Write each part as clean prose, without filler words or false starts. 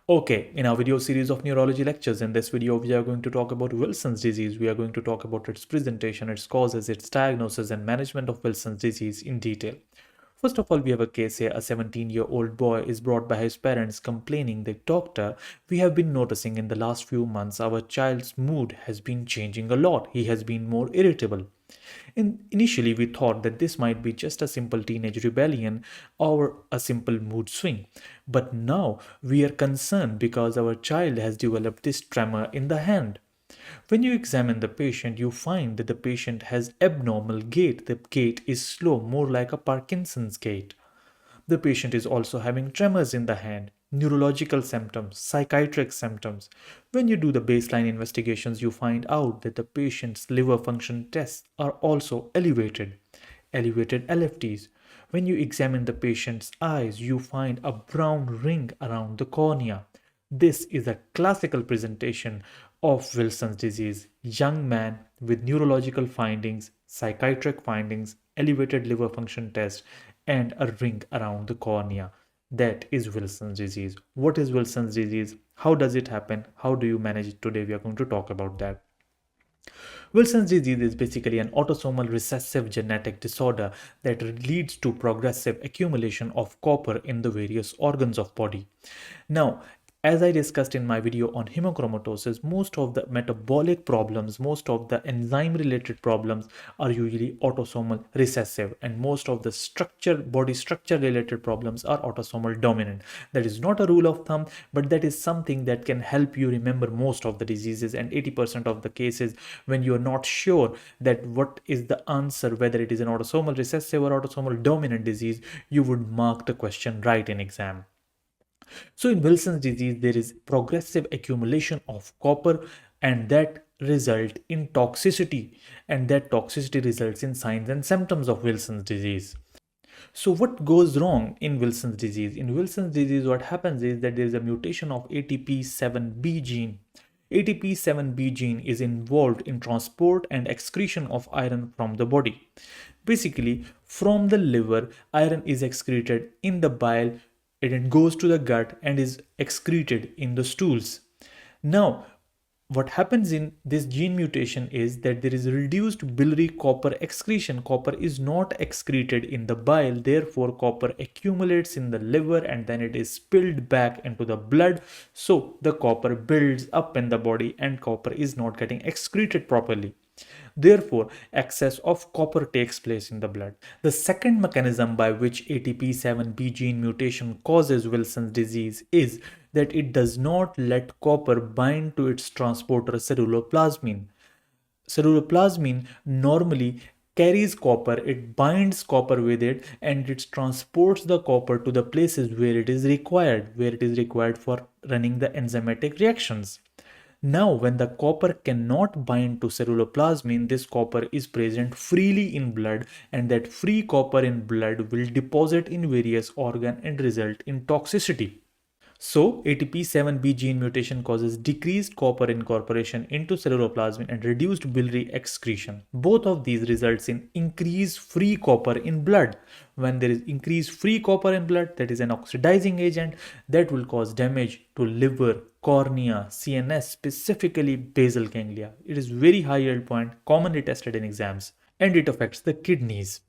Okay, in our video series of neurology lectures, in this video we are going to talk about Wilson's disease. We are going to talk about its presentation, its causes, its diagnosis and management of Wilson's disease in detail. First of all, we have a case here. A 17-year-old boy is brought by his parents complaining that, "Doctor, we have been noticing in the last few months our child's mood has been changing a lot. He has been more irritable." Initially, we thought that this might be just a simple teenage rebellion or a simple mood swing. But now we are concerned because our child has developed this tremor in the hand. When you examine the patient, you find that the patient has abnormal gait. The gait is slow, more like a Parkinson's gait. The patient is also having tremors in the hand, neurological symptoms, psychiatric symptoms. When you do the baseline investigations, you find out that the patient's liver function tests are also elevated LFTs. When you examine the patient's eyes, you find a brown ring around the cornea. This is a classical presentation of Wilson's disease. Young man with neurological findings, psychiatric findings, elevated liver function test, and a ring around the cornea. That is Wilson's disease. What is Wilson's disease? How does it happen? How do you manage it? Today we are going to talk about that. Wilson's disease is basically an autosomal recessive genetic disorder that leads to progressive accumulation of copper in the various organs of body. Now, as I discussed in my video on hemochromatosis, most of the metabolic problems, most of the enzyme related problems are usually autosomal recessive, and most of the body structure related problems are autosomal dominant. That is not a rule of thumb, but that is something that can help you remember most of the diseases. And 80% of the cases, when you are not sure that what is the answer, whether it is an autosomal recessive or autosomal dominant disease, you would mark the question right in exam. So in Wilson's disease, there is progressive accumulation of copper, and that result in toxicity, and that toxicity results in signs and symptoms of Wilson's disease. So what goes wrong in Wilson's disease? In Wilson's disease, what happens is that there is a mutation of ATP7B gene. ATP7B gene is involved in transport and excretion of iron from the body. Basically, from the liver, iron is excreted in the bile, it goes to the gut and is excreted in the stools. Now, what happens in this gene mutation is that there is reduced biliary copper excretion. Copper is not excreted in the bile, therefore copper accumulates in the liver and then it is spilled back into the blood. So the copper builds up in the body and copper is not getting excreted properly. Therefore, excess of copper takes place in the blood. The second mechanism by which ATP7B gene mutation causes Wilson's disease is that it does not let copper bind to its transporter ceruloplasmin. Ceruloplasmin normally carries copper, it binds copper with it, and it transports the copper to the places where it is required for running the enzymatic reactions. Now, when the copper cannot bind to ceruloplasmin, this copper is present freely in blood, and that free copper in blood will deposit in various organs and result in toxicity. So, ATP7B gene mutation causes decreased copper incorporation into ceruloplasmin and reduced biliary excretion. Both of these results in increased free copper in blood. When there is increased free copper in blood, that is an oxidizing agent that will cause damage to liver, cornea, CNS, specifically basal ganglia. It is very high yield point, commonly tested in exams, and it affects the kidneys.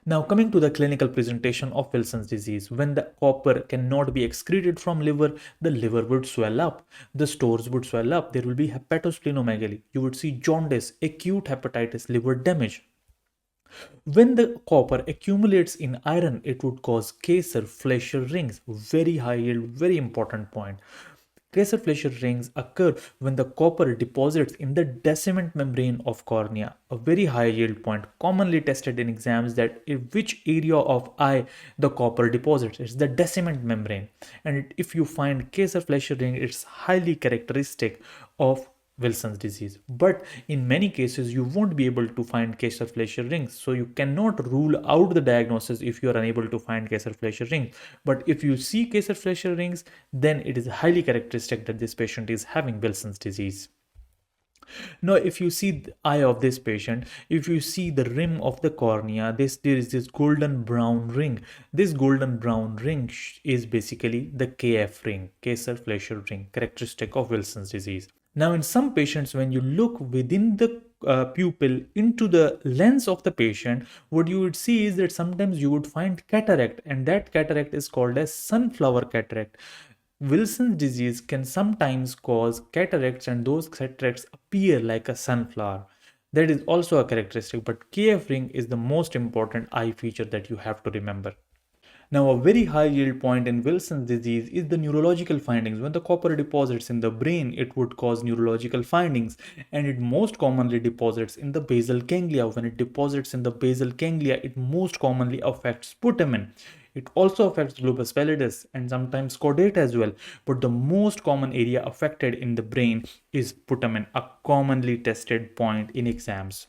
Now, coming to the clinical presentation of Wilson's disease, when the copper cannot be excreted from liver, the liver would swell up, the stores would swell up, there will be hepatosplenomegaly, you would see jaundice, acute hepatitis, liver damage. When the copper accumulates in iron, it would cause Kayser Fleischer rings, very high yield, very important point. Kayser Fleischer rings occur when the copper deposits in the descendant membrane of cornea, a very high yield point, commonly tested in exams, that in which area of eye the copper deposits. It's the descendant membrane. And if you find Kayser Fleischer ring, it's highly characteristic of Wilson's disease. But in many cases, you won't be able to find Kayser Fleischer rings. So you cannot rule out the diagnosis if you are unable to find Kayser Fleischer rings. But if you see Kayser Fleischer rings, then it is highly characteristic that this patient is having Wilson's disease. Now, if you see the eye of this patient, if you see the rim of the cornea, there is this golden brown ring. This golden brown ring is basically the KF ring, Kayser Fleischer ring, characteristic of Wilson's disease. Now, in some patients, when you look within the pupil into the lens of the patient, what you would see is that sometimes you would find cataract, and that cataract is called as sunflower cataract. Wilson's disease can sometimes cause cataracts, and those cataracts appear like a sunflower. That is also a characteristic, but KF ring is the most important eye feature that you have to remember. Now, a very high yield point in Wilson's disease is the neurological findings. When the copper deposits in the brain, it would cause neurological findings, and it most commonly deposits in the basal ganglia. When it deposits in the basal ganglia, it most commonly affects putamen. It also affects globus pallidus and sometimes caudate as well. But the most common area affected in the brain is putamen, a commonly tested point in exams.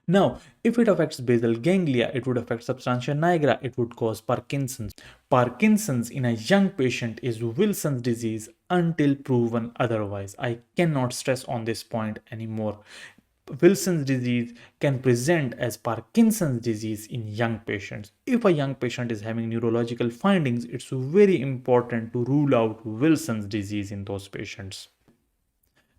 Now, if it affects basal ganglia, it would affect substantia nigra, it would cause Parkinson's. Parkinson's in a young patient is Wilson's disease until proven otherwise. I cannot stress on this point anymore. Wilson's disease can present as Parkinson's disease in young patients. If a young patient is having neurological findings, it's very important to rule out Wilson's disease in those patients.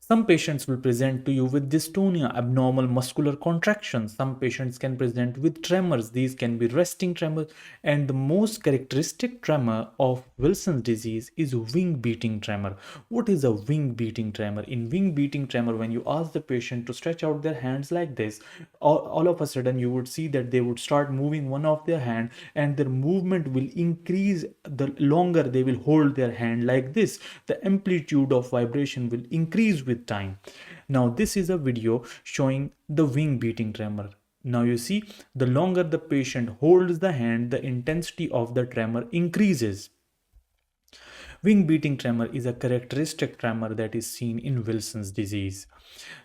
Some patients will present to you with dystonia, abnormal muscular contractions. Some patients can present with tremors. These can be resting tremors. And the most characteristic tremor of Wilson's disease is wing beating tremor. What is a wing beating tremor? In wing beating tremor, when you ask the patient to stretch out their hands like this, all of a sudden you would see that they would start moving one of their hand, and their movement will increase the longer they will hold their hand like this. The amplitude of vibration will increase with time. Now, this is a video showing the wing beating tremor. Now you see, the longer the patient holds the hand, the intensity of the tremor increases. Wing beating tremor is a characteristic tremor that is seen in Wilson's disease.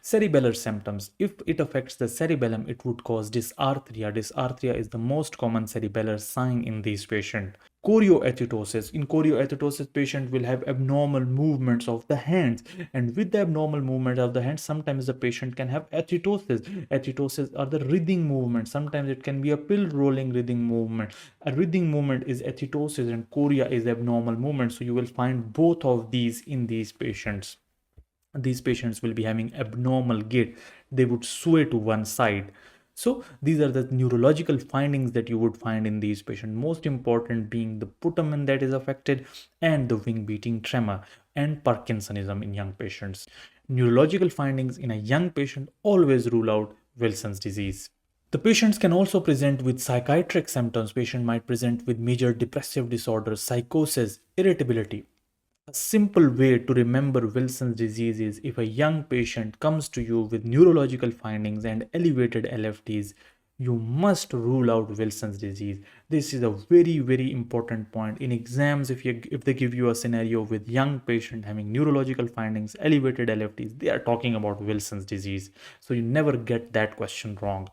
Cerebellar symptoms. If it affects the cerebellum, it would cause dysarthria. Dysarthria is the most common cerebellar sign in these patients. Chorioathetosis. In chorioathetosis, patient will have abnormal movements of the hands, and with the abnormal movement of the hands, sometimes the patient can have athetosis. Athetosis are the writhing movement. Sometimes it can be a pill rolling writhing movement. A writhing movement is athetosis, and chorea is abnormal movement. So you will find both of these in these patients. These patients will be having abnormal gait. They would sway to one side. So these are the neurological findings that you would find in these patients. Most important being the putamen that is affected, and the wing beating tremor, and Parkinsonism in young patients. Neurological findings in a young patient always rule out Wilson's disease. The patients can also present with psychiatric symptoms. Patient might present with major depressive disorders, psychosis, irritability. A simple way to remember Wilson's disease is, if a young patient comes to you with neurological findings and elevated LFTs, you must rule out Wilson's disease. This is a very, very important point. In exams, if they give you a scenario with young patient having neurological findings, elevated LFTs, they are talking about Wilson's disease. So you never get that question wrong.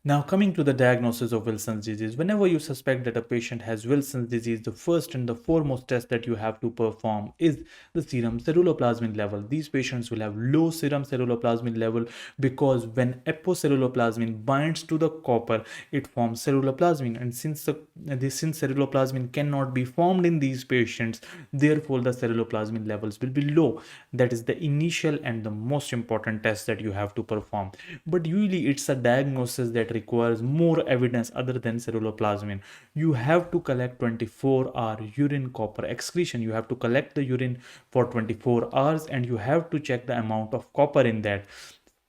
Now, coming to the diagnosis of Wilson's disease, whenever you suspect that a patient has Wilson's disease, the first and the foremost test that you have to perform is the serum ceruloplasmin level. These patients will have low serum ceruloplasmin level because when apoceruloplasmin binds to the copper, it forms ceruloplasmin. And since ceruloplasmin cannot be formed in these patients, therefore the ceruloplasmin levels will be low. That is the initial and the most important test that you have to perform. But usually it's a diagnosis that requires more evidence other than ceruloplasmin. You have to collect 24-hour urine copper excretion. You have to collect the urine for 24 hours, and you have to check the amount of copper in that.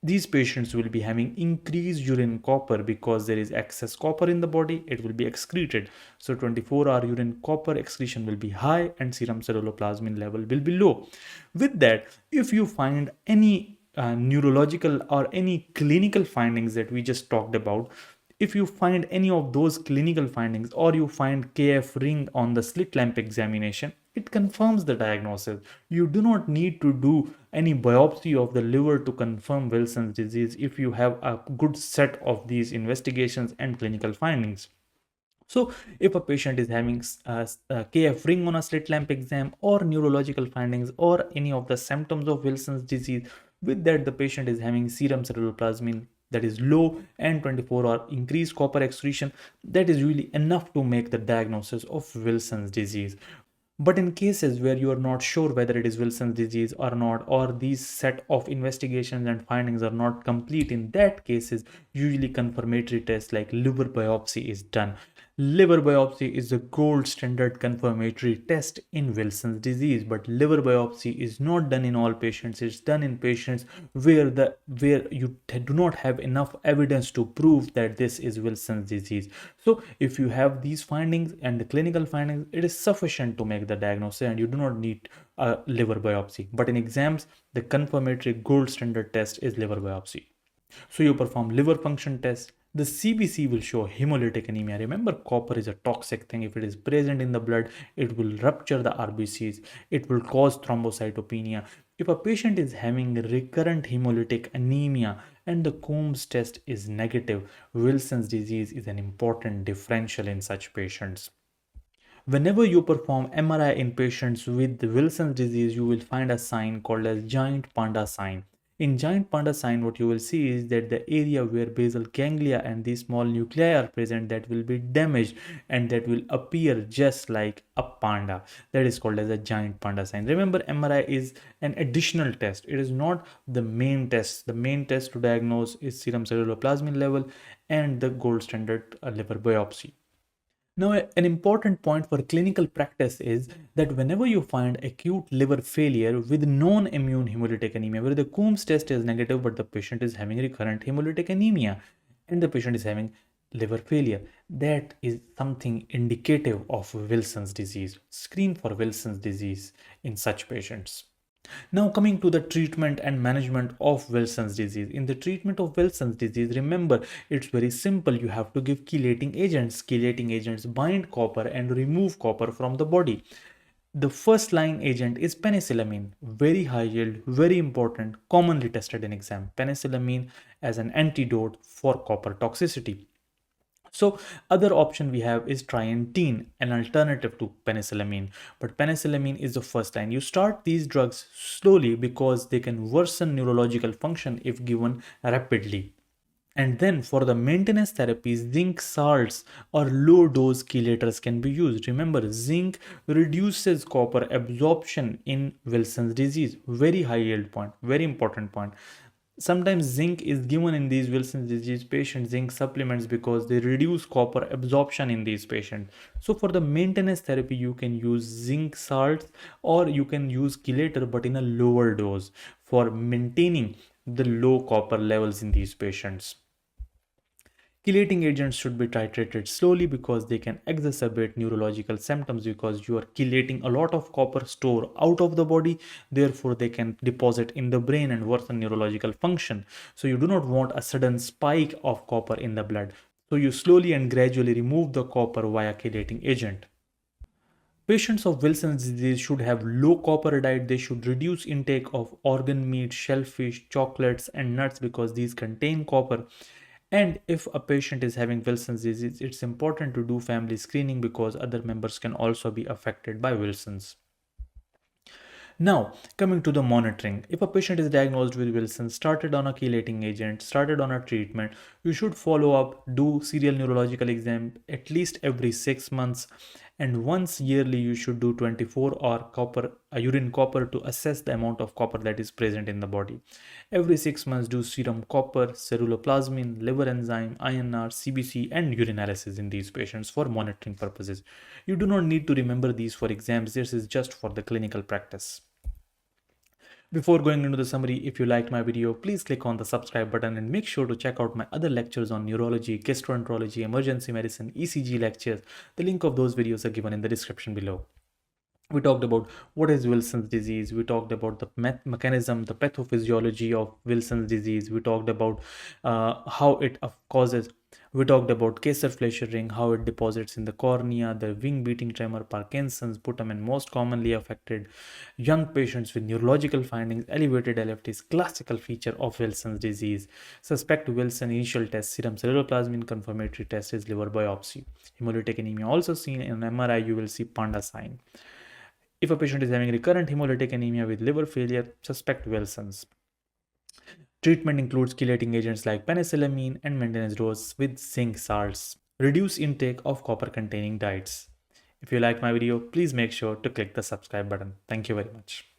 These patients will be having increased urine copper because there is excess copper in the body. It will be excreted. So 24-hour urine copper excretion will be high and serum ceruloplasmin level will be low. With that, if you find any neurological or any clinical findings that we just talked about, if you find any of those clinical findings, or you find KF ring on the slit lamp examination, it confirms the diagnosis. You do not need to do any biopsy of the liver to confirm Wilson's disease if you have a good set of these investigations and clinical findings. So if a patient is having a KF ring on a slit lamp exam, or neurological findings, or any of the symptoms of Wilson's disease, With that, the patient is having serum ceruloplasmin that is low and 24 or increased copper excretion. That is really enough to make the diagnosis of Wilson's disease. But in cases where you are not sure whether it is Wilson's disease or not, or these set of investigations and findings are not complete, in that cases, usually confirmatory tests like liver biopsy is done. Liver biopsy is the gold standard confirmatory test in Wilson's disease, but liver biopsy is not done in all patients. It's done in patients where you do not have enough evidence to prove that this is Wilson's disease. So if you have these findings and the clinical findings, it is sufficient to make the diagnosis and you do not need a liver biopsy. But in exams, the confirmatory gold standard test is liver biopsy. So you perform liver function test. The CBC will show hemolytic anemia. Remember, copper is a toxic thing. If it is present in the blood, it will rupture the RBCs. It will cause thrombocytopenia. If a patient is having recurrent hemolytic anemia and the Coombs test is negative, Wilson's disease is an important differential in such patients. Whenever you perform MRI in patients with Wilson's disease, you will find a sign called as giant panda sign. In giant panda sign, what you will see is that the area where basal ganglia and these small nuclei are present, that will be damaged and that will appear just like a panda. That is called as a giant panda sign. Remember, MRI is an additional test. It is not the main test. The main test to diagnose is serum ceruloplasmin level and the gold standard liver biopsy. Now, an important point for clinical practice is that whenever you find acute liver failure with non-immune hemolytic anemia, where the Coombs test is negative but the patient is having recurrent hemolytic anemia and the patient is having liver failure, that is something indicative of Wilson's disease. Screen for Wilson's disease in such patients. Now coming to the treatment and management of Wilson's disease. In the treatment of Wilson's disease, remember, it's very simple. You have to give chelating agents. Chelating agents bind copper and remove copper from the body. The first line agent is penicillamine. Very high yield, very important, commonly tested in exam. Penicillamine as an antidote for copper toxicity. So other option we have is trientine, an alternative to penicillamine. But penicillamine is the first line. You start these drugs slowly because they can worsen neurological function if given rapidly. And then for the maintenance therapies, zinc salts or low dose chelators can be used. Remember, zinc reduces copper absorption in Wilson's disease. Very high yield point, very important point. Sometimes zinc is given in these Wilson's disease patients, zinc supplements, because they reduce copper absorption in these patients. So for the maintenance therapy, you can use zinc salts or you can use chelator, but in a lower dose for maintaining the low copper levels in these patients. Chelating agents should be titrated slowly because they can exacerbate neurological symptoms because you are chelating a lot of copper store out of the body. Therefore, they can deposit in the brain and worsen neurological function. So you do not want a sudden spike of copper in the blood. So you slowly and gradually remove the copper via chelating agent. Patients of Wilson's disease should have low copper diet. They should reduce intake of organ meat, shellfish, chocolates, and nuts because these contain copper. And if a patient is having Wilson's disease, it's important to do family screening because other members can also be affected by Wilson's. Now, coming to the monitoring. If a patient is diagnosed with Wilson, started on a chelating agent, started on a treatment, you should follow up, do serial neurological exam at least every 6 months, and once yearly you should do 24-hour urine copper to assess the amount of copper that is present in the body. Every 6 months do serum copper, ceruloplasmin, liver enzyme, INR, CBC, and urinalysis in these patients for monitoring purposes. You do not need to remember these for exams. This is just for the clinical practice. Before going into the summary, if you liked my video, please click on the subscribe button and make sure to check out my other lectures on neurology, gastroenterology, emergency medicine, ECG lectures. The link of those videos are given in the description below. We talked about what is Wilson's disease. We talked about the mechanism, the pathophysiology of Wilson's disease. We talked about how it causes. We talked about Kayser Fleischer ring, how it deposits in the cornea, the wing beating tremor, Parkinson's, Putnam, and most commonly affected young patients with neurological findings, elevated LFTs, classical feature of Wilson's disease. Suspect Wilson initial test, serum ceruloplasmin, confirmatory test is liver biopsy. Hemolytic anemia also seen in MRI, you will see panda sign. If a patient is having recurrent hemolytic anemia with liver failure, suspect Wilson's. Treatment includes chelating agents like penicillamine and maintenance dose with zinc salts. Reduce intake of copper containing diets. If you like my video, please make sure to click the subscribe button. Thank you very much.